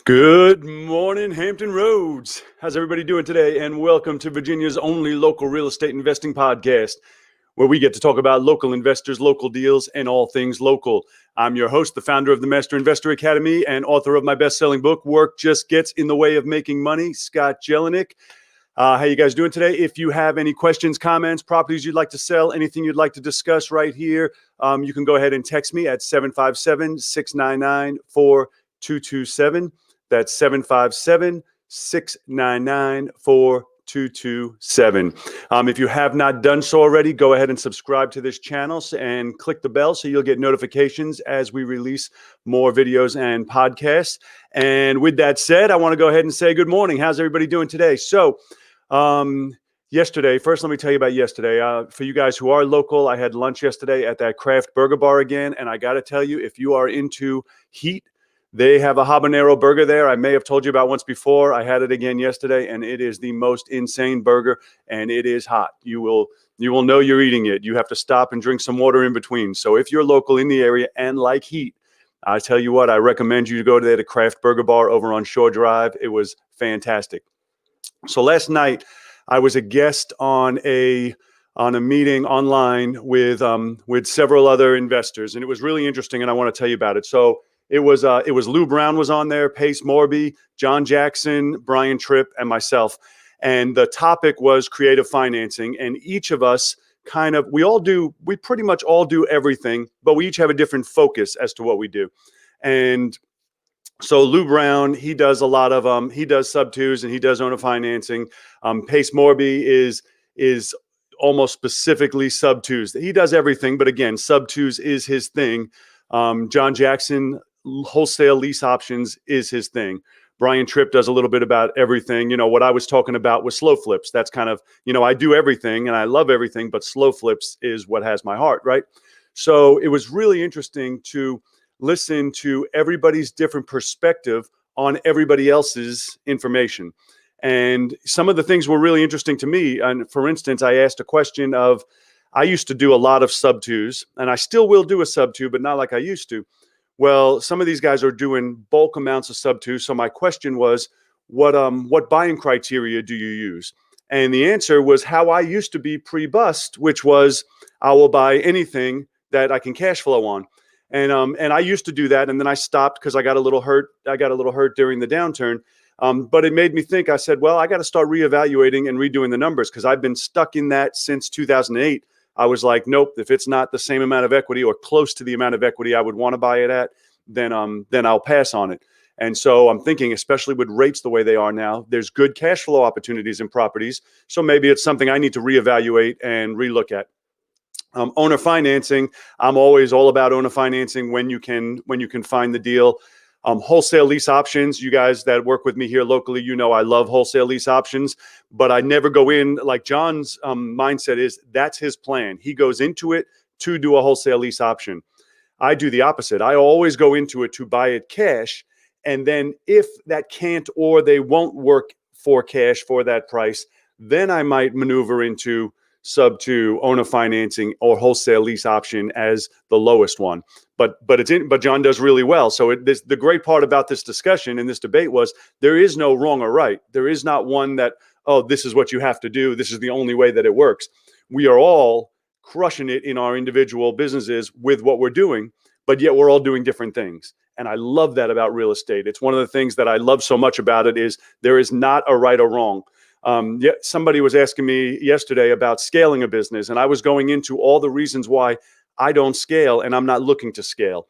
Good morning, Hampton Roads. How's everybody doing today? And welcome to Virginia's only local real estate investing podcast, where we get to talk about local investors, local deals, and all things local. I'm your host, the founder of the Master Investor Academy and author of my best-selling book, Work Just Gets in the Way of Making Money, Scott Jelinek. How you guys doing today? If you have any questions, comments, properties you'd like to sell, anything you'd like to discuss right here, you can go ahead and text me at 757-699-4227. That's 757-699-4227. If you have not done so already, go ahead and subscribe to this channel and click the bell so you'll get notifications as we release more videos and podcasts. And with that said, I want to go ahead and say good morning. How's everybody doing today? So, yesterday, first let me tell you about yesterday. For you guys who are local, I had lunch yesterday at that Craft Burger Bar again. And I got to tell you, if you are into heat, they have a habanero burger there. I may have told you about once before. I had it again yesterday, and it is the most insane burger, and it is hot. You will know you're eating it. You have to stop and drink some water in between. So if you're local in the area and like heat, I tell you what, I recommend you to go to the Craft Burger Bar over on Shore Drive. It was fantastic. So last night, I was a guest on a meeting online with several other investors, and it was really interesting, and I want to tell you about it. So it was Lou Brown was on there, Pace Morby, John Jackson, Brian Tripp, and myself. And the topic was creative financing. And each of us we pretty much all do everything, but we each have a different focus as to what we do. And so Lou Brown, he does a lot of he does sub-twos and he does owner financing. Pace Morby is almost specifically sub-twos. He does everything, but again, sub-twos is his thing. John Jackson, wholesale lease options is his thing. Brian Tripp does a little bit about everything. You know, what I was talking about was slow flips. That's kind of, I do everything and I love everything, but slow flips is what has my heart, right? So it was really interesting to listen to everybody's different perspective on everybody else's information. And some of the things were really interesting to me. And for instance, I asked a question of, I used to do a lot of sub-twos, and I still will do a sub-two, but not like I used to. Well, some of these guys are doing bulk amounts of sub-twos. So my question was, what buying criteria do you use? And the answer was how I used to be pre-bust, which was I will buy anything that I can cash flow on. And I used to do that, and then I stopped because I got a little hurt. I got a little hurt during the downturn. But it made me think. I said, well, I got to start reevaluating and redoing the numbers because I've been stuck in that since 2008. I was like, nope, if it's not the same amount of equity or close to the amount of equity I would want to buy it at, then I'll pass on it. And so I'm thinking, especially with rates the way they are now, there's good cash flow opportunities in properties. So maybe it's something I need to reevaluate and relook at. Owner financing, I'm always all about owner financing when you can find the deal. Wholesale lease options, you guys that work with me here locally, I love wholesale lease options, but I never go in like John's mindset is that's his plan. He goes into it to do a wholesale lease option. I do the opposite. I always go into it to buy it cash. And then if that can't or they won't work for cash for that price, then I might maneuver into sub-two owner financing or wholesale lease option as the lowest one. But John does really well. So the great part about this discussion and this debate was there is no wrong or right. There is not one that, oh, this is what you have to do. This is the only way that it works. We are all crushing it in our individual businesses with what we're doing, but yet we're all doing different things. And I love that about real estate. It's one of the things that I love so much about it is there is not a right or wrong. Somebody was asking me yesterday about scaling a business, and I was going into all the reasons why I don't scale and I'm not looking to scale.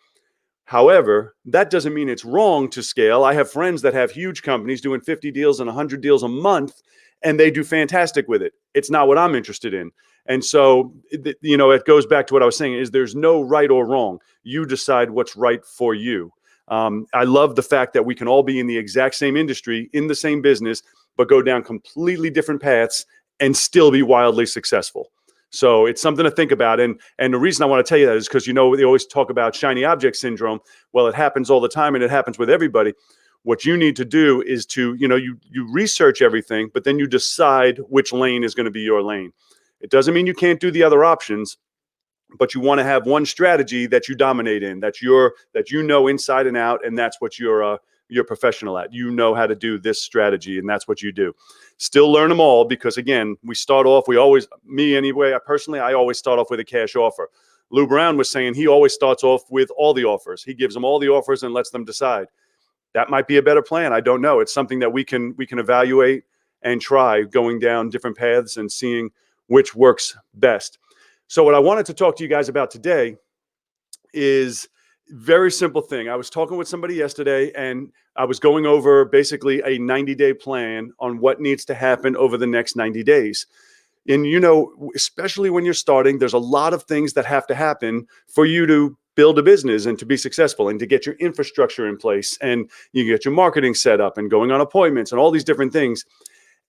However, that doesn't mean it's wrong to scale. I have friends that have huge companies doing 50 deals and 100 deals a month, and they do fantastic with it. It's not what I'm interested in. And so, it goes back to what I was saying is there's no right or wrong. You decide what's right for you. I love the fact that we can all be in the exact same industry, in the same business, but go down completely different paths and still be wildly successful. So it's something to think about. And the reason I want to tell you that is because, they always talk about shiny object syndrome. Well, it happens all the time and it happens with everybody. What you need to do is to, you research everything, but then you decide which lane is going to be your lane. It doesn't mean you can't do the other options, but you want to have one strategy that you dominate in, that you know inside and out, and that's what you're professional at. You know how to do this strategy, and that's what you do. Still learn them all, because again, me anyway, I always start off with a cash offer. Lou Brown was saying he always starts off with all the offers. He gives them all the offers and lets them decide. That might be a better plan. I don't know. It's something that we can evaluate and try, going down different paths and seeing which works best. So what I wanted to talk to you guys about today is very simple thing. I was talking with somebody yesterday, and I was going over basically a 90-day plan on what needs to happen over the next 90 days. And, especially when you're starting, there's a lot of things that have to happen for you to build a business and to be successful and to get your infrastructure in place, and you get your marketing set up and going on appointments and all these different things.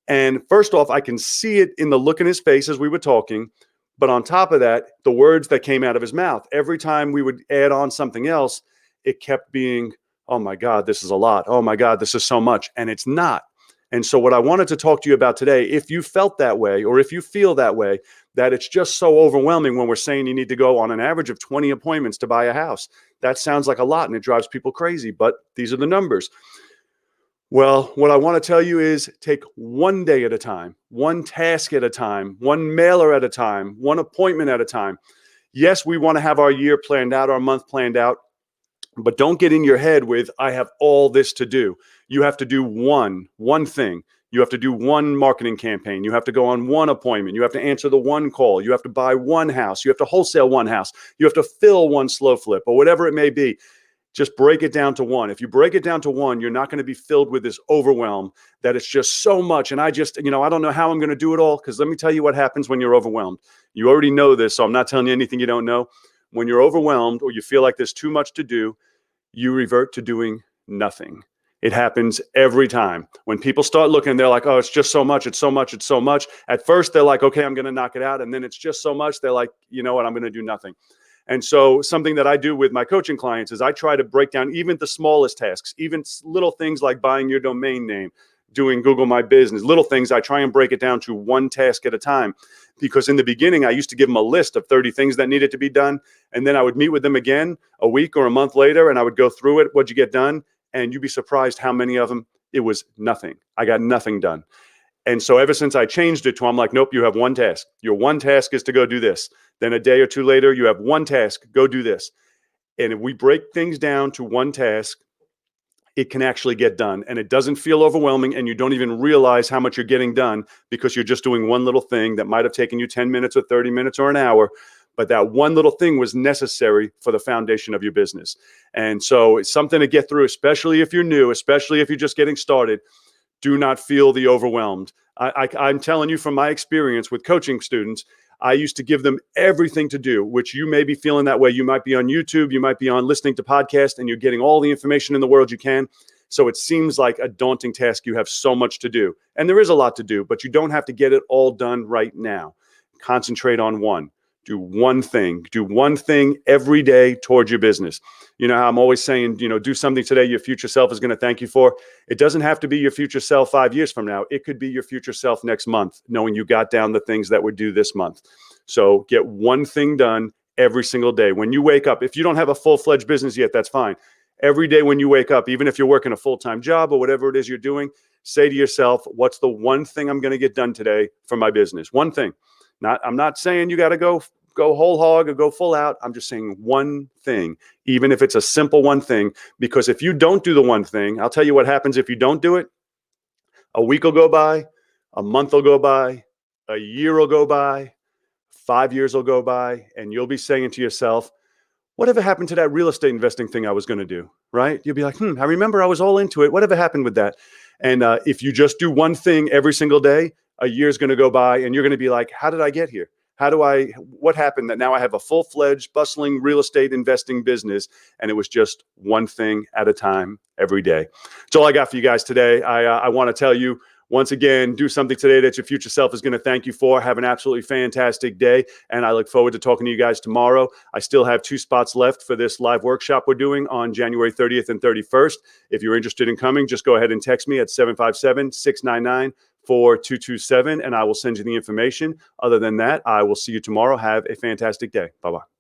And first off, I can see it in the look in his face as we were talking. But on top of that, the words that came out of his mouth, every time we would add on something else, it kept being, oh my God, this is a lot. Oh my God, this is so much. And it's not. And so what I wanted to talk to you about today, if you felt that way, or if you feel that way, that it's just so overwhelming when we're saying you need to go on an average of 20 appointments to buy a house. That sounds like a lot, and it drives people crazy, but these are the numbers. Well, what I want to tell you is take one day at a time, one task at a time, one mailer at a time, one appointment at a time. Yes, we want to have our year planned out, our month planned out, but don't get in your head with, I have all this to do. You have to do one thing. You have to do one marketing campaign. You have to go on one appointment. You have to answer the one call. You have to buy one house. You have to wholesale one house. You have to fill one slow flip, or whatever it may be. Just break it down to one. If you break it down to one, you're not going to be filled with this overwhelm that it's just so much. And I don't know how I'm going to do it all, because let me tell you what happens when you're overwhelmed. You already know this, so I'm not telling you anything you don't know. When you're overwhelmed, or you feel like there's too much to do, you revert to doing nothing. It happens every time. When people start looking, they're like, oh, it's just so much. It's so much. It's so much. At first, they're like, okay, I'm going to knock it out. And then it's just so much. They're like, you know what? I'm going to do nothing. And so something that I do with my coaching clients is I try to break down even the smallest tasks, even little things like buying your domain name, doing Google My Business, little things. I try and break it down to one task at a time, because in the beginning, I used to give them a list of 30 things that needed to be done. And then I would meet with them again a week or a month later, and I would go through it. What'd you get done? And you'd be surprised how many of them it was nothing. I got nothing done. And so ever since I changed it to, I'm like, nope, you have one task. Your one task is to go do this. Then a day or two later, you have one task, go do this. And if we break things down to one task, it can actually get done. And it doesn't feel overwhelming, and you don't even realize how much you're getting done, because you're just doing one little thing that might have taken you 10 minutes or 30 minutes or an hour. But that one little thing was necessary for the foundation of your business. And so it's something to get through, especially if you're new, especially if you're just getting started. Do not feel the overwhelmed. I'm telling you from my experience with coaching students, I used to give them everything to do, which you may be feeling that way. You might be on YouTube, you might be on listening to podcasts, and you're getting all the information in the world you can. So it seems like a daunting task. You have so much to do. And there is a lot to do, but you don't have to get it all done right now. Concentrate on one. Do one thing. Do one thing every day towards your business. You know how I'm always saying, do something today your future self is going to thank you for. It doesn't have to be your future self 5 years from now. It could be your future self next month, knowing you got down the things that were due this month. So get one thing done every single day. When you wake up, if you don't have a full-fledged business yet, that's fine. Every day when you wake up, even if you're working a full-time job or whatever it is you're doing, say to yourself, what's the one thing I'm going to get done today for my business? One thing. I'm not saying you got to go whole hog or go full out. I'm just saying one thing, even if it's a simple one thing, because if you don't do the one thing, I'll tell you what happens if you don't do it. A week will go by, a month will go by, a year will go by, 5 years will go by, and you'll be saying to yourself, whatever happened to that real estate investing thing I was going to do, right? You'll be like, I remember I was all into it. Whatever happened with that? And if you just do one thing every single day, a year's going to go by, and you're going to be like, how did I get here? What happened that now I have a full-fledged, bustling real estate investing business, and it was just one thing at a time every day. That's all I got for you guys today. I want to tell you, once again, do something today that your future self is going to thank you for. Have an absolutely fantastic day, and I look forward to talking to you guys tomorrow. I still have 2 spots left for this live workshop we're doing on January 30th and 31st. If you're interested in coming, just go ahead and text me at 757-699-4227, and I will send you the information. Other than that, I will see you tomorrow. Have a fantastic day. Bye-bye.